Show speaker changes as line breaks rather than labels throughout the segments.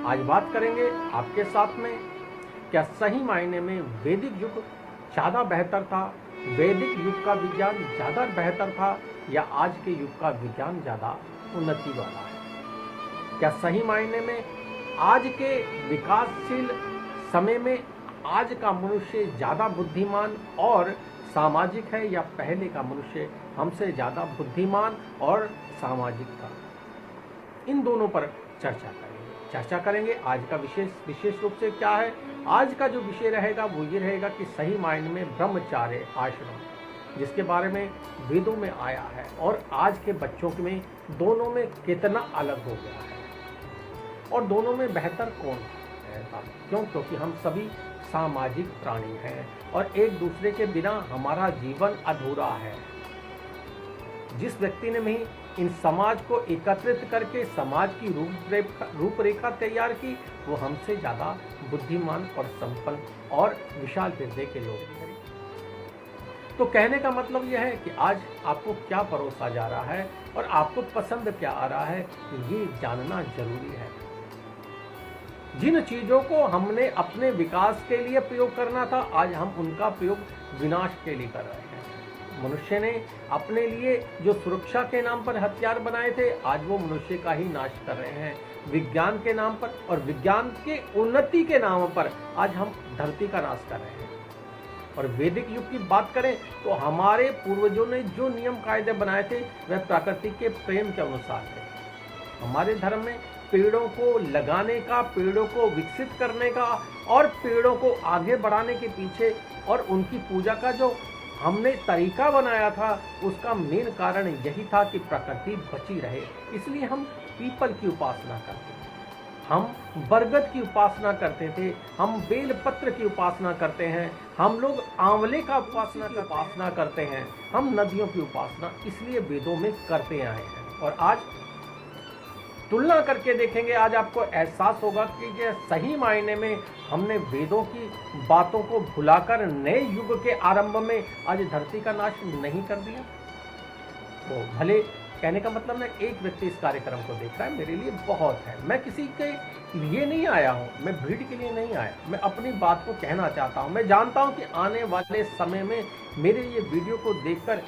आज बात करेंगे आपके साथ में, क्या सही मायने में वैदिक युग ज़्यादा बेहतर था, वैदिक युग का विज्ञान ज़्यादा बेहतर था, या आज के युग का विज्ञान ज़्यादा उन्नति वाला है। क्या सही मायने में आज के विकासशील समय में आज का मनुष्य ज़्यादा बुद्धिमान और सामाजिक है, या पहले का मनुष्य हमसे ज़्यादा बुद्धिमान और सामाजिक था। इन दोनों पर चर्चा करेंगे। आज का विशेष रूप से क्या है, आज का जो विषय रहेगा वो ये रहेगा कि सही मायने में ब्रह्मचार्य आश्रम, जिसके बारे में वेदों में आया है, और आज के बच्चों में दोनों में कितना अलग हो गया है, और दोनों में बेहतर कौन है। क्यों? क्योंकि हम सभी सामाजिक प्राणी हैं और एक दूसरे के बिना हमारा जीवन अधूरा है। जिस व्यक्ति ने भी इन समाज को एकत्रित करके समाज की रूपरेखा तैयार की, वो हमसे ज़्यादा बुद्धिमान और संपन्न और विशाल हृदय के लोग हैं। तो कहने का मतलब यह है कि आज आपको क्या परोसा जा रहा है और आपको पसंद क्या आ रहा है, ये जानना जरूरी है। जिन चीज़ों को हमने अपने विकास के लिए प्रयोग करना था, आज हम उनका प्रयोग विनाश के लिए कर रहे हैं। मनुष्य ने अपने लिए जो सुरक्षा के नाम पर हथियार बनाए थे, आज वो मनुष्य का ही नाश कर रहे हैं। विज्ञान के नाम पर और विज्ञान के उन्नति के नाम पर आज हम धरती का नाश कर रहे हैं। और वैदिक युग की बात करें तो हमारे पूर्वजों ने जो नियम कायदे बनाए थे वह प्रकृति के प्रेम के अनुसार थे। हमारे धर्म में पेड़ों को लगाने का, पेड़ों को विकसित करने का और पेड़ों को आगे बढ़ाने के पीछे और उनकी पूजा का जो हमने तरीका बनाया था, उसका मेन कारण यही था कि प्रकृति बची रहे। इसलिए हम पीपल की उपासना करते थे, हम बरगद की उपासना करते थे, हम बेलपत्र की उपासना करते हैं, हम लोग आंवले का उपासना करते हैं, हम नदियों की उपासना इसलिए वेदों में करते आए हैं। और आज तुलना करके देखेंगे, आज आपको एहसास होगा कि ये सही मायने में हमने वेदों की बातों को भुलाकर नए युग के आरंभ में आज धरती का नाश नहीं कर दिया। तो भले कहने का मतलब मैं एक व्यक्ति इस कार्यक्रम को देख रहा है, मेरे लिए बहुत है। मैं किसी के लिए नहीं आया हूँ, मैं भीड़ के लिए नहीं आया, मैं अपनी बात को कहना चाहता हूँ। मैं जानता हूँ कि आने वाले समय में मेरे ये वीडियो को देखकर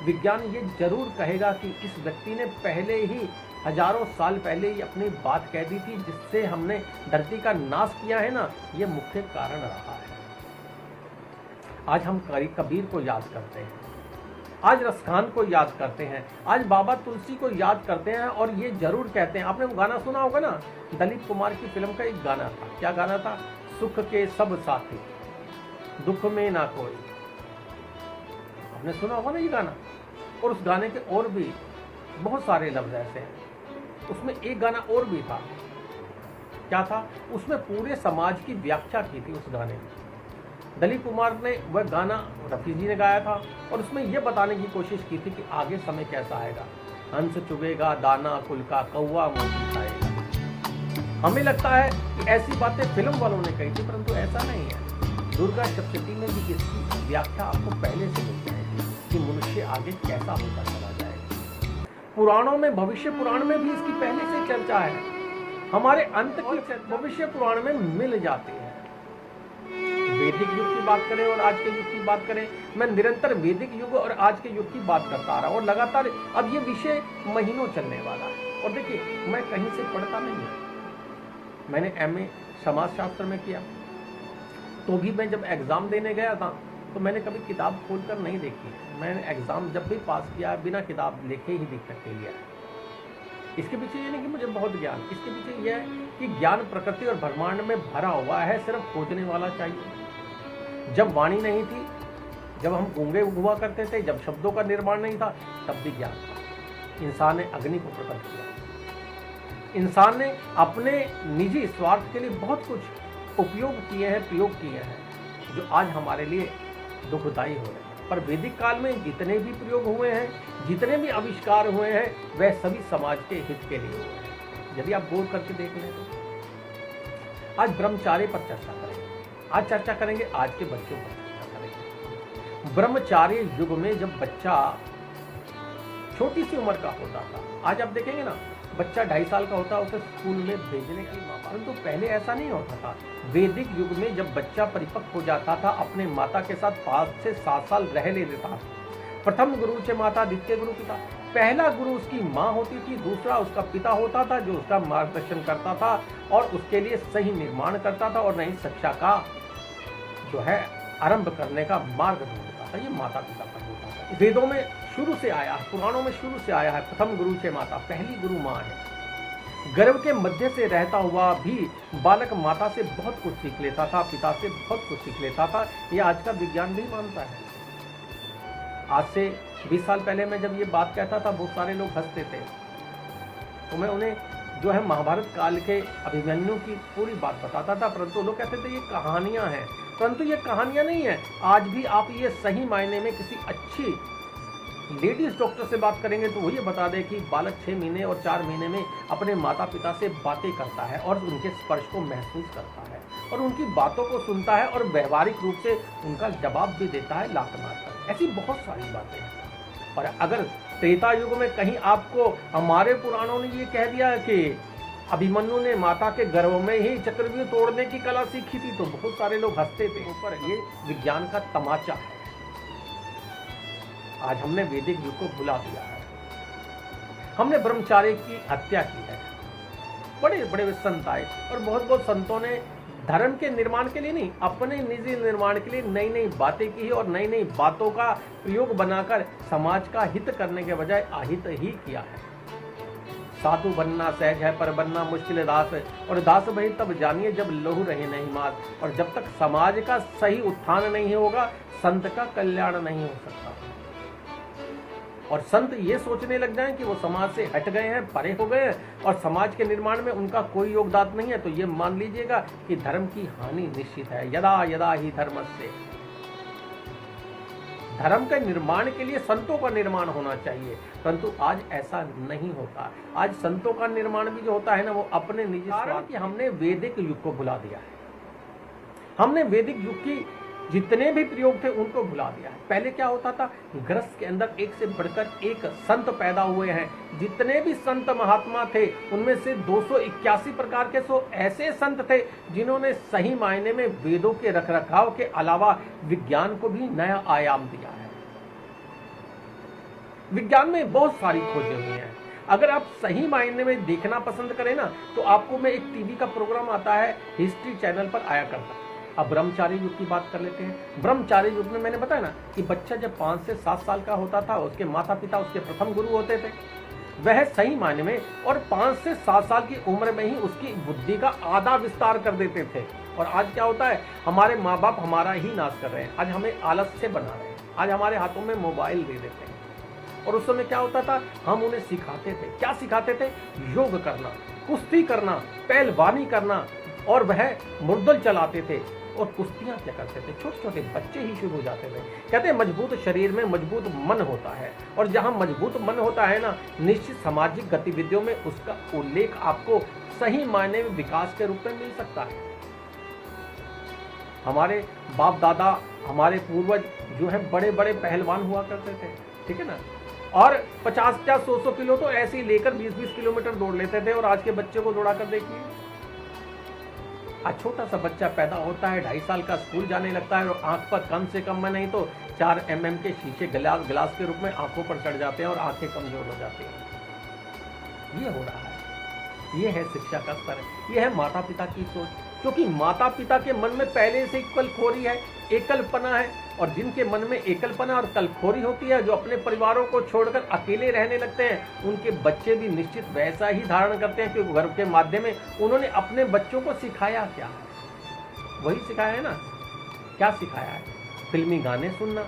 विज्ञान ये जरूर कहेगा कि इस व्यक्ति ने पहले ही हजारों साल पहले ही अपनी बात कह दी थी, जिससे हमने धरती का नाश किया है ना, ये मुख्य कारण रहा है। आज हम कबीर को याद करते हैं, आज रसखान को याद करते हैं, आज बाबा तुलसी को याद करते हैं, और ये जरूर कहते हैं। आपने वो गाना सुना होगा ना, दलीप कुमार की फिल्म का एक गाना था। क्या गाना था? सुख के सब साथी, दुख में ना कोई। आपने सुना होगा ना ये गाना। और उस गाने के और भी बहुत सारे लफ्ज ऐसे हैं। उसमें एक गाना और भी था। क्या था? उसमें पूरे समाज की व्याख्या की थी। उस गाने में दलीप कुमार ने वह गाना रफी जी ने गाया था, और उसमें यह बताने की कोशिश की थी कि आगे समय कैसा आएगा। हंस चुभेगा दाना कुल का, कौवा मोती खाएगा। हमें लगता है कि ऐसी बातें फिल्म वालों ने कही थी, परंतु ऐसा नहीं है। दुर्गा सप्तशती में भी इसकी व्याख्या आपको पहले से मिल जाएगी कि मनुष्य आगे कैसा होता चला जाएगा। पुराणों में, भविष्य पुराण में भी इसकी पहले से चर्चा है। हमारे अंत की भविष्य पुराण में मिल जाती है। वैदिक युग की बात करें और आज के युग की बात करें, मैं निरंतर वैदिक युग और आज के युग की बात करता आ रहा हूं, और लगातार अब ये विषय महीनों चलने वाला है। और देखिए, मैं कहीं से पढ़ता नहीं हूं। मैंने MA समाजशास्त्र में किया, तो भी मैं जब एग्जाम देने गया था तो मैंने कभी किताब खोलकर नहीं देखी। मैंने एग्जाम जब भी पास किया बिना किताब लेके ही लिख करके लिया। इसके पीछे ये नहीं कि मुझे बहुत ज्ञान, इसके पीछे यह है कि ज्ञान प्रकृति और ब्रह्मांड में भरा हुआ है, सिर्फ खोजने वाला चाहिए। जब वाणी नहीं थी, जब हम गूंगे हुआ करते थे, जब शब्दों का निर्माण नहीं था, तब भी ज्ञान था। इंसान ने अग्नि को प्रकट किया। इंसान ने अपने निजी स्वार्थ के लिए बहुत कुछ उपयोग किए हैं, प्रयोग किए हैं, जो आज हमारे लिए दुखदायी हो रहे हैं। पर वैदिक काल में जितने भी प्रयोग हुए हैं, जितने भी आविष्कार हुए हैं, वह सभी समाज के हित के लिए हुए हैं। यदि आप गौर करके देख लें तो आज ब्रह्मचार्य पर चर्चा करेंगे। आज चर्चा करेंगे आज के बच्चों पर चर्चा करेंगे। ब्रह्मचार्य युग में जब बच्चा छोटी सी उम्र का होता था, आज आप देखेंगे ना, बच्चा 2.5 साल का होता है उसे स्कूल में भेजने की माँ, परंतु पहले ऐसा नहीं होता था। वैदिक युग में जब बच्चा परिपक्व हो जाता था, अपने माता के साथ 5 से 7 साल रह लेता था। प्रथम गुरु से माता, द्वितीय गुरु पिता। पहला गुरु उसकी माँ होती थी, दूसरा उसका पिता होता था जो उसका मार्गदर्शन करता था और उसके लिए सही निर्माण करता था और नई शिक्षा का जो है आरंभ करने का मार्ग ढूंढता था। ये माता पिता पर होता था। वेदों में शुरू से आया, पुराणों में शुरू से आया है। प्रथम गुरु से माता, पहली गुरु माँ है। गर्भ के मध्य से रहता हुआ भी बालक माता से बहुत कुछ सीख लेता था, पिता से बहुत कुछ सीख लेता था। ये आज का विज्ञान भी मानता है। आज से 20 साल पहले मैं जब ये बात कहता था, बहुत सारे लोग हंसते थे, तो मैं उन्हें जो है महाभारत काल के अभिमन्यु की पूरी बात बताता था, परंतु लोग कहते थे ये कहानियां हैं। परंतु ये कहानियां नहीं है। आज भी आप ये सही मायने में किसी अच्छी लेडीज डॉक्टर से बात करेंगे तो वो ये बता दे कि बालक 6 महीने और 4 महीने में अपने माता पिता से बातें करता है और उनके स्पर्श को महसूस करता है और उनकी बातों को सुनता है और व्यवहारिक रूप से उनका जवाब भी देता है लात मारकर। ऐसी बहुत सारी बातें हैं। और अगर त्रेता युग में कहीं आपको हमारे पुराणों ने ये कह दिया कि अभिमन्यु ने माता के गर्भ में ही चक्रव्यूह तोड़ने की कला सीखी थी, तो बहुत सारे लोग हंसते थे। ऊपर ये विज्ञान का तमाचा है। आज हमने वैदिक युग को भुला दिया है। हमने ब्रह्मचार्य की हत्या की है। बड़े बड़े संत आए और बहुत संतों ने धर्म के निर्माण के लिए नहीं, अपने निजी निर्माण के लिए नई नई बातें की और नई नई बातों का प्रयोग बनाकर समाज का हित करने के बजाय अहित ही किया है। साधु बनना सहज है, पर बनना मुश्किल दास है। और दास भाई तब जानिए जब लहू रहे नहीं मात। और जब तक समाज का सही उत्थान नहीं होगा, संत का कल्याण नहीं हो सकता। और संत ये सोचने लग जाएं कि वो समाज से हट गए हैं, परे हो गए हैं और समाज के निर्माण में उनका कोई योगदान नहीं है, तो ये मान लीजिएगा कि धर्म की हानि निश्चित है। यदा यदा ही धर्मस्य, धर्म के निर्माण के लिए संतों का निर्माण होना चाहिए, परंतु आज ऐसा नहीं होता। आज संतों का निर्माण भी जो होता है ना, वो अपने निजी स्वार्थ। हमने वैदिक युग को भुला दिया है। हमने वैदिक युग की जितने भी प्रयोग थे उनको भुला दिया है। पहले क्या होता था, ग्रस्त के अंदर एक से बढ़कर एक संत पैदा हुए हैं। जितने भी संत महात्मा थे उनमें से 281 प्रकार के ऐसे संत थे जिन्होंने सही मायने में वेदों के रखरखाव के अलावा विज्ञान को भी नया आयाम दिया है। विज्ञान में बहुत सारी खोजें हुई हैं। अगर आप सही मायने में देखना पसंद करें ना, तो आपको मैं एक टीवी का प्रोग्राम आता है, हिस्ट्री चैनल पर आया करता है। अब ब्रह्मचारी युग की बात कर लेते हैं। ब्रह्मचारी युग में मैंने बताया ना कि बच्चा जब 5 से 7 साल का होता था, उसके माता पिता उसके प्रथम गुरु होते थे। वह सही मायने में और 5 से 7 साल की उम्र में ही उसकी बुद्धि का आधा विस्तार कर देते थे। और आज क्या होता है, हमारे माँ बाप हमारा ही नाश कर रहे हैं। आज हमें आलस्य बना रहे हैं। आज हमारे हाथों में मोबाइल दे देते हैं। और उस समय क्या होता था, हम उन्हें सिखाते थे। क्या सिखाते थे? योग करना, कुश्ती करना, पहलवानी करना, और वह मुर्दल चलाते थे। और कुश्तियां क्या करते थे, छोटे छोटे बच्चे ही शुरू हो जाते थे। कहते हैं मजबूत शरीर में मजबूत मन होता है, और जहां मजबूत मन होता है ना, निश्चित सामाजिक गतिविधियों में उसका उल्लेख आपको सही मायने में विकास के रूप में मिल सकता है। हमारे बाप दादा, हमारे पूर्वज जो है बड़े बड़े पहलवान हुआ करते थे, ठीक है ना, और 50-100 किलो तो ऐसे ही लेकर 20-20 किलोमीटर दौड़ लेते थे। और आज के बच्चे को दौड़ा कर देखिए, आज छोटा सा बच्चा पैदा होता है, 2.5 साल का, स्कूल जाने लगता है और आंख पर कम से कम में नहीं तो 4 mm के शीशे गिलास के रूप में आंखों पर चढ़ जाते हैं और आंखें कमजोर हो जाती हैं। ये हो रहा है। ये है शिक्षा का स्तर, ये है माता पिता की सोच। क्योंकि माता पिता के मन में पहले से कलखोरी है, एकलपना है। और जिनके मन में एकलपना और कलखोरी होती है, जो अपने परिवारों को छोड़कर अकेले रहने लगते हैं, उनके बच्चे भी निश्चित वैसा ही धारण करते हैं। क्योंकि गर्भ के माध्यम में उन्होंने अपने बच्चों को सिखाया क्या है, वही सिखाया है ना। क्या सिखाया है? फिल्मी गाने सुनना,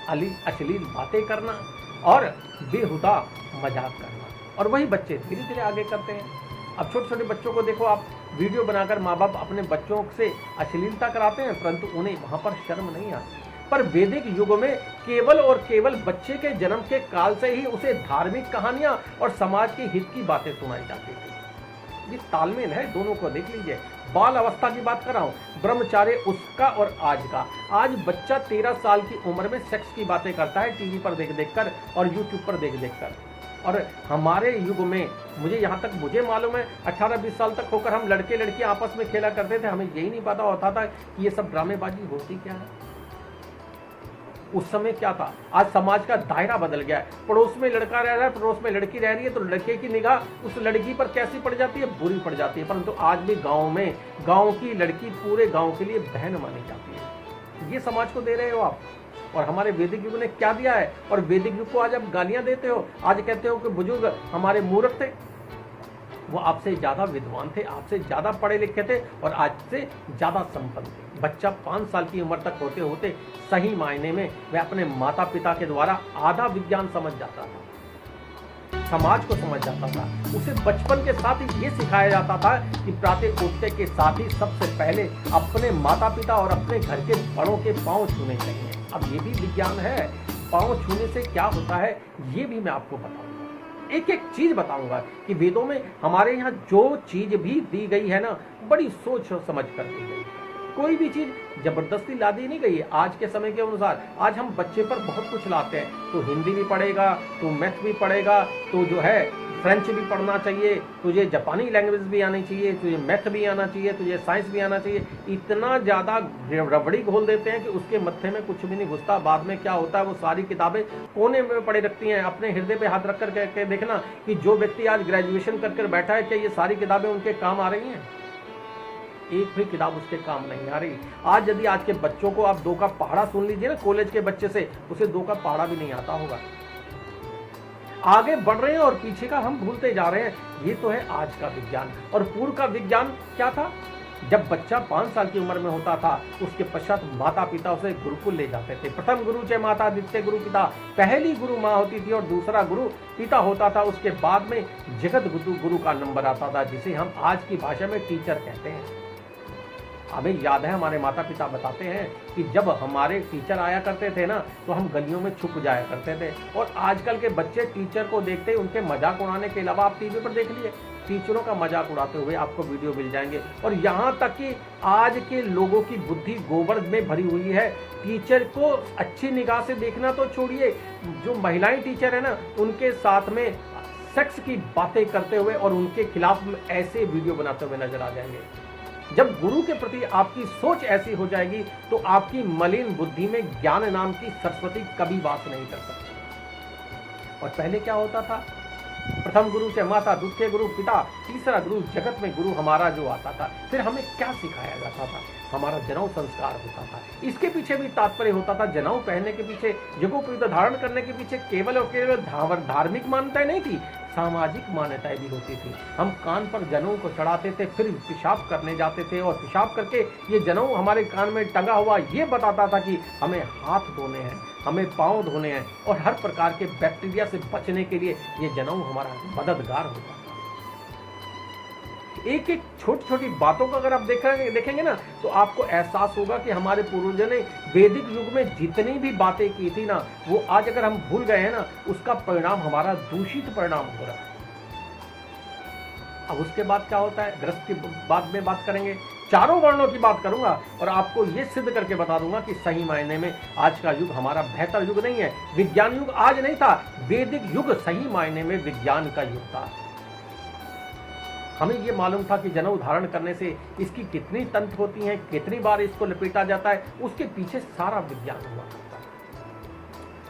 अश्लील बातें करना और बेहुदा मजाक करना। और वही बच्चे धीरे धीरे आगे करते हैं। अब छोटे छोटे बच्चों को देखो आप, वीडियो बनाकर माँ बाप अपने बच्चों से अश्लीलता कराते हैं, परंतु उन्हें वहां पर शर्म नहीं आती। पर वैदिक युग में केवल और केवल बच्चे के जन्म के काल से ही उसे धार्मिक कहानियां और समाज के हित की बातें सुनाई जाती थी। ये तालमेल है, दोनों को देख लीजिए। बाल अवस्था की बात कर रहा हूँ, ब्रह्मचार्य उसका और आज का। आज बच्चा 13 साल की उम्र में सेक्स की बातें करता है, टीवी पर देख देख कर और यूट्यूब पर देख देख कर। और हमारे युग में मुझे यहाँ तक मुझे मालूम है 18-20 साल तक होकर हम लड़के लड़की आपस में खेला करते थे, हमें यही नहीं पता होता था कि ये सब ड्रामेबाजी होती क्या है। उस समय क्या था, आज समाज का दायरा बदल गया है। पड़ोस में लड़का रह रहा है, पड़ोस में लड़की रह रही है, तो लड़के की निगाह उस लड़की पर कैसी पड़ जाती है, बुरी पड़ जाती है। परंतु आज भी गांव में गांव की लड़की पूरे गांव के लिए बहन मानी जाती है। ये समाज को दे रहे हो आप, और हमारे वैदिक युग ने क्या दिया है। और वैदिक युग को आज आप गालियां देते हो, आज कहते हो कि बुजुर्ग हमारे मूर्ख थे। वो आपसे ज्यादा विद्वान थे, आपसे ज्यादा पढ़े लिखे थे और आज से ज्यादा संपन्न थे। बच्चा 5 साल की उम्र तक होते होते सही मायने में वह अपने माता पिता के द्वारा आधा विज्ञान समझ जाता था, समाज को समझ जाता था। उसे बचपन के साथ ही ये सिखाया जाता था कि प्रातः उठते के साथ ही सबसे पहले अपने माता पिता और अपने घर के बड़ों के पांव छूने चाहिए। अब ये भी विज्ञान है, पांव छूने से क्या होता है ये भी मैं आपको बताऊंगा। एक एक चीज बताऊंगा कि वेदों में हमारे यहाँ जो चीज भी दी गई है ना, बड़ी सोच समझ कर दी गई। कोई भी चीज जबरदस्ती ला दी नहीं गई है। आज के समय के अनुसार आज हम बच्चे पर बहुत कुछ लाते हैं, तो हिंदी भी पढ़ेगा, तो मैथ भी पढ़ेगा, तो जो है फ्रेंच भी पढ़ना चाहिए, तुझे जापानी लैंग्वेज भी आनी चाहिए, तुझे मैथ भी आना चाहिए, तुझे साइंस भी आना चाहिए। इतना ज़्यादा रबड़ी घोल देते हैं कि उसके मत्थे में कुछ भी नहीं घुसता। बाद में क्या होता है, वो सारी किताबें कोने में पड़े रखती हैं। अपने हृदय पे हाथ रख कर देखना कि जो व्यक्ति आज ग्रेजुएशन कर बैठा है, क्या ये सारी किताबें उनके काम आ रही हैं? एक भी किताब उसके काम नहीं आ रही। आज यदि आज के बच्चों को आप 2 का पहाड़ा सुन लीजिए ना कॉलेज के बच्चे से, उसे 2 का पहाड़ा भी नहीं आता होगा। आगे बढ़ रहे हैं और पीछे का हम भूलते जा रहे हैं। ये तो है आज का विज्ञान। और पूर्व का विज्ञान क्या था? जब बच्चा 5 साल की उम्र में होता था, उसके पश्चात माता पिता उसे गुरुकुल ले जाते थे। प्रथम गुरु जय माता, द्वितीय गुरु पिता। पहली गुरु माँ होती थी और दूसरा गुरु पिता होता था। उसके बाद में जगत गुरु का नंबर आता था, जिसे हम आज की भाषा में टीचर कहते हैं। हमें याद है, हमारे माता पिता बताते हैं कि जब हमारे टीचर आया करते थे ना, तो हम गलियों में छुप जाया करते थे। और आजकल के बच्चे टीचर को देखते ही उनके मजाक उड़ाने के अलावा आप टीवी पर देख लिए टीचरों का मजाक उड़ाते हुए आपको वीडियो मिल जाएंगे। और यहाँ तक कि आज के लोगों की बुद्धि गोबर में भरी हुई है। टीचर को अच्छी निगाह से देखना तो छोड़िए, जो महिलाएं टीचर है ना, उनके साथ में सेक्स की बातें करते हुए और उनके खिलाफ ऐसे वीडियो बनाते हुए नजर आ जाएंगे। जब गुरु के प्रति आपकी सोच ऐसी हो जाएगी, तो आपकी मलिन बुद्धि में ज्ञान नाम की सरस्वती कभी वास नहीं कर सकती। और पहले क्या होता था? प्रथम गुरु से माता, द्वितीय गुरु पिता, तीसरा गुरु जगत में गुरु हमारा जो आता था। फिर हमें क्या सिखाया जाता था? हमारा जनेऊ संस्कार होता था। इसके पीछे भी तात्पर्य होता था। जनेऊ पहनने के पीछे, जगोपवीत धारण करने के पीछे केवल और केवल धार्मिक मान्यताएं नहीं थी, सामाजिक मान्यताएं भी होती थी। हम कान पर जनेऊ को चढ़ाते थे, फिर पेशाब करने जाते थे और पेशाब करके ये जनेऊ हमारे कान में टंगा हुआ ये बताता था कि हमें हाथ धोने हैं, हमें पांव धोने हैं, और हर प्रकार के बैक्टीरिया से बचने के लिए ये जनेऊ हमारा मददगार होता था। एक एक छोटी छोटी बातों को अगर आप देखेंगे ना, तो आपको एहसास होगा कि हमारे पूर्वजों ने वैदिक युग में जितनी भी बातें की थी ना, वो आज अगर हम भूल गए हैं ना, उसका परिणाम हमारा दूषित परिणाम हो रहा है। अब उसके बाद क्या होता है, ग्रस्त की बाद में बात करेंगे, चारों वर्णों की बात करूंगा और आपको ये सिद्ध करके बता दूंगा कि सही मायने में आज का युग हमारा बेहतर युग नहीं है। विज्ञान युग आज नहीं था, वैदिक युग सही मायने में विज्ञान का युग था। हमें ये मालूम था कि जनेऊ धारण करने से इसकी कितनी तंत्र होती हैं, कितनी बार इसको लपेटा जाता है, उसके पीछे सारा विज्ञान हुआ करता है।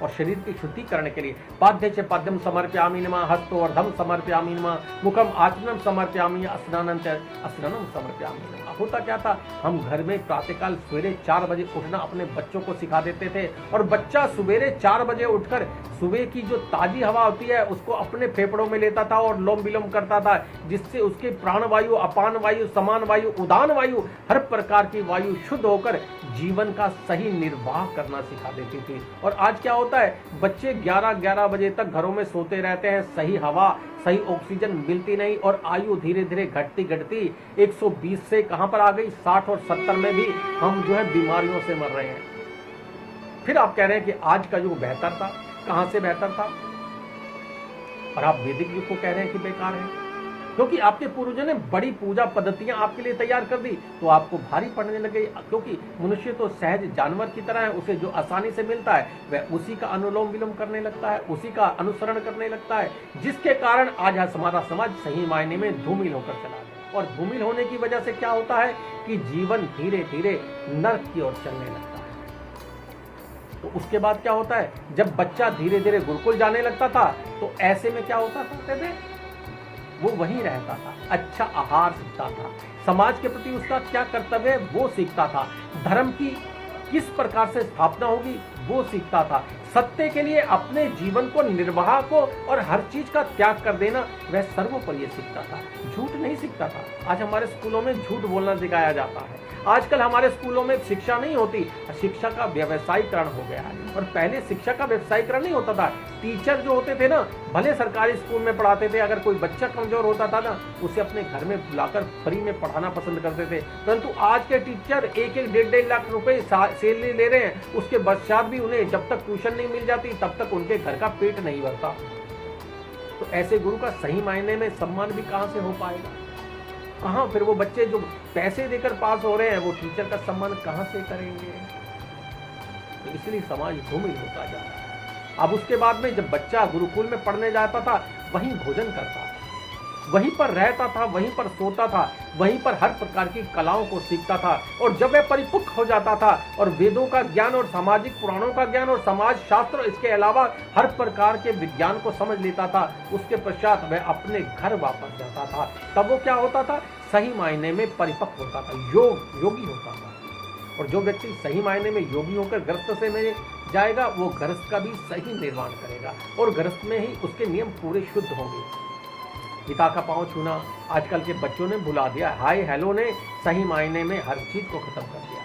और शरीर की शुद्धि करने के लिए पाद्य च पाद्यम समर्पयामि नमः, हस्तोर्धम समर्पयामि नमः, मुखम आचमनम समर्पयामि, स्नानम समर्पयामि नमः। होता क्या था, हम घर में प्रातःकाल सवेरे 4 बजे उठना अपने बच्चों को सिखा देते थे, और बच्चा सवेरे 4 बजे उठकर सुबह की जो ताजी हवा होती है उसको अपने फेफड़ों में लेता था और लोम विलोम करता था, जिससे उसके प्राणवायु, अपान वायु, समान वायु, उदान वायु, हर प्रकार की वायु शुद्ध होकर जीवन का सही निर्वाह करना सिखा देती थी। और आज क्या होता है, बच्चे 11-11 बजे तक घरों में सोते रहते हैं, सही हवा, सही ऑक्सीजन मिलती नहीं, और आयु धीरे धीरे घटती घटती 120 से कहां पर आ गई, 60 और 70 में भी हम जो है बीमारियों से मर रहे हैं। फिर आप कह रहे हैं कि आज का युग बेहतर था। कहां से बेहतर था? और आप वैदिक युग को कह रहे हैं कि बेकार है। क्योंकि आपके पूर्वजों ने बड़ी पूजा पद्धतियां आपके लिए तैयार कर दी, तो आपको भारी पड़ने लगे। क्योंकि मनुष्य तो सहज जानवर की तरह है, उसे जो आसानी से मिलता है वह उसी का अनुलोम विलोम करने लगता है, उसी का अनुसरण करने लगता है, जिसके कारण आज हमारा समाज सही मायने में धूमिल होकर चला गया। और धूमिल होने की वजह से क्या होता है कि जीवन धीरे धीरे नर्क की ओर चलने लगता है। तो उसके बाद क्या होता है, जब बच्चा धीरे धीरे गुरुकुल जाने लगता था, तो ऐसे में क्या होता था, वो वहीं रहता था, अच्छा आहार सीखता था, समाज के प्रति उसका क्या कर्तव्य है वो सीखता था, धर्म की किस प्रकार से स्थापना होगी वो सीखता था, सत्य के लिए अपने जीवन को निर्वाह को और हर चीज का त्याग कर देना वह सर्वोपरि सीखता था, झूठ नहीं सीखता था। आज हमारे स्कूलों में झूठ बोलना सिखाया जाता है। आजकल हमारे स्कूलों में शिक्षा नहीं होती, शिक्षा का व्यवसायीकरण हो गया है। और पहले शिक्षा का व्यवसायीकरण नहीं होता था। टीचर जो होते थे ना, भले सरकारी स्कूल में पढ़ाते थे, अगर कोई बच्चा कमजोर होता था ना, उसे अपने घर में बुलाकर फ्री में पढ़ाना पसंद करते थे। परंतु आज के टीचर 1-1 लाख रुपए सैलरी ले रहे हैं, उसके पश्चात भी उन्हें जब तक ट्यूशन नहीं मिल जाती तब तक उनके घर का पेट नहीं भरता। तो ऐसे गुरु का सही मायने में सम्मान भी कहां से हो पाएगा? कहां फिर वो बच्चे जो पैसे देकर पास हो रहे हैं वो टीचर का सम्मान कहां से करेंगे? तो इसलिए समाज धूमिल होता जा रहा है। अब उसके बाद में जब बच्चा गुरुकुल में पढ़ने जाता था, वहीं भोजन करता था, वहीं पर रहता था, वहीं पर सोता था, वहीं पर हर प्रकार की कलाओं को सीखता था। और जब वह परिपक्व हो जाता था और वेदों का ज्ञान और सामाजिक पुराणों का ज्ञान और समाज शास्त्र, इसके अलावा हर प्रकार के विज्ञान को समझ लेता था, उसके पश्चात वह अपने घर वापस जाता था। तब वो क्या होता था? सही मायने में परिपक्व होता था, योगी होता था। और जो व्यक्ति सही मायने में योगी होकर गृहस्थ से में जाएगा, वो गृहस्थ का भी सही निर्माण करेगा और गृहस्थ में ही उसके नियम पूरे शुद्ध होंगे। पिता का पांव छूना आजकल के बच्चों ने भुला दिया। हाय हेलो ने सही मायने में हर चीज को खत्म कर दिया।